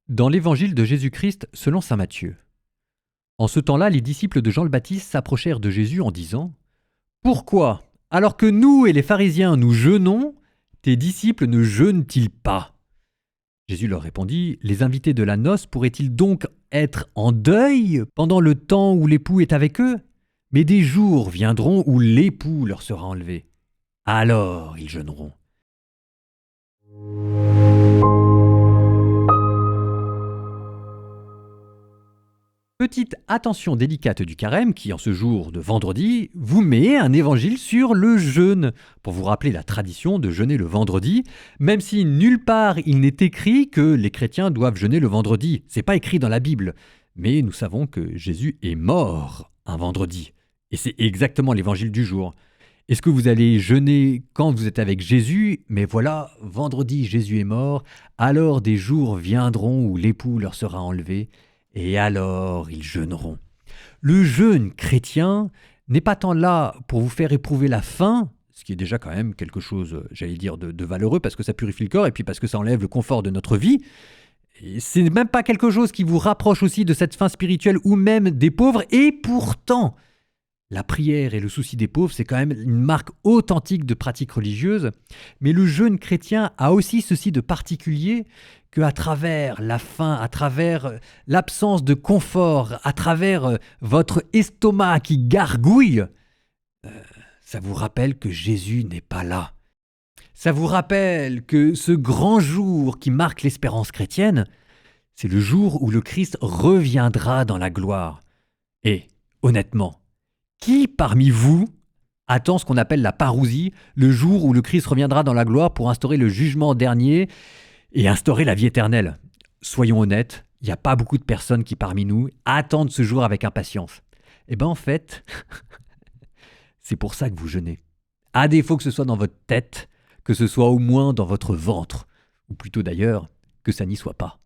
Dans l'évangile de Jésus-Christ selon saint Matthieu. En ce temps-là, les disciples de Jean le Baptiste s'approchèrent de Jésus en disant : « Pourquoi, alors que nous et les pharisiens nous jeûnons, tes disciples ne jeûnent-ils pas ?» Jésus leur répondit : « Les invités de la noce pourraient-ils donc être en deuil pendant le temps où l'époux est avec eux ? Mais des jours viendront où l'époux leur sera enlevé. Alors ils jeûneront. » Petite attention délicate du carême qui, en ce jour de vendredi, vous met un évangile sur le jeûne, pour vous rappeler la tradition de jeûner le vendredi, même si nulle part il n'est écrit que les chrétiens doivent jeûner le vendredi. C'est pas écrit dans la Bible, mais nous savons que Jésus est mort un vendredi, et c'est exactement l'évangile du jour. Est-ce que vous allez jeûner quand vous êtes avec Jésus ? Mais voilà, vendredi Jésus est mort, alors des jours viendront où l'époux leur sera enlevé, et alors ils jeûneront. Le jeûne chrétien n'est pas tant là pour vous faire éprouver la faim, ce qui est déjà quand même quelque chose, j'allais dire, de valeureux, parce que ça purifie le corps, et puis parce que ça enlève le confort de notre vie. Et c'est même pas quelque chose qui vous rapproche aussi de cette faim spirituelle ou même des pauvres, et pourtant, la prière et le souci des pauvres, c'est quand même une marque authentique de pratique religieuse. Mais le jeûne chrétien a aussi ceci de particulier qu'à travers la faim, à travers l'absence de confort, à travers votre estomac qui gargouille, ça vous rappelle que Jésus n'est pas là. Ça vous rappelle que ce grand jour qui marque l'espérance chrétienne, c'est le jour où le Christ reviendra dans la gloire. Et, honnêtement, qui parmi vous attend ce qu'on appelle la parousie, le jour où le Christ reviendra dans la gloire pour instaurer le jugement dernier et instaurer la vie éternelle ? Soyons honnêtes, il n'y a pas beaucoup de personnes qui parmi nous attendent ce jour avec impatience. Eh bien en fait, c'est pour ça que vous jeûnez. À défaut que ce soit dans votre tête, que ce soit au moins dans votre ventre, ou plutôt d'ailleurs que ça n'y soit pas.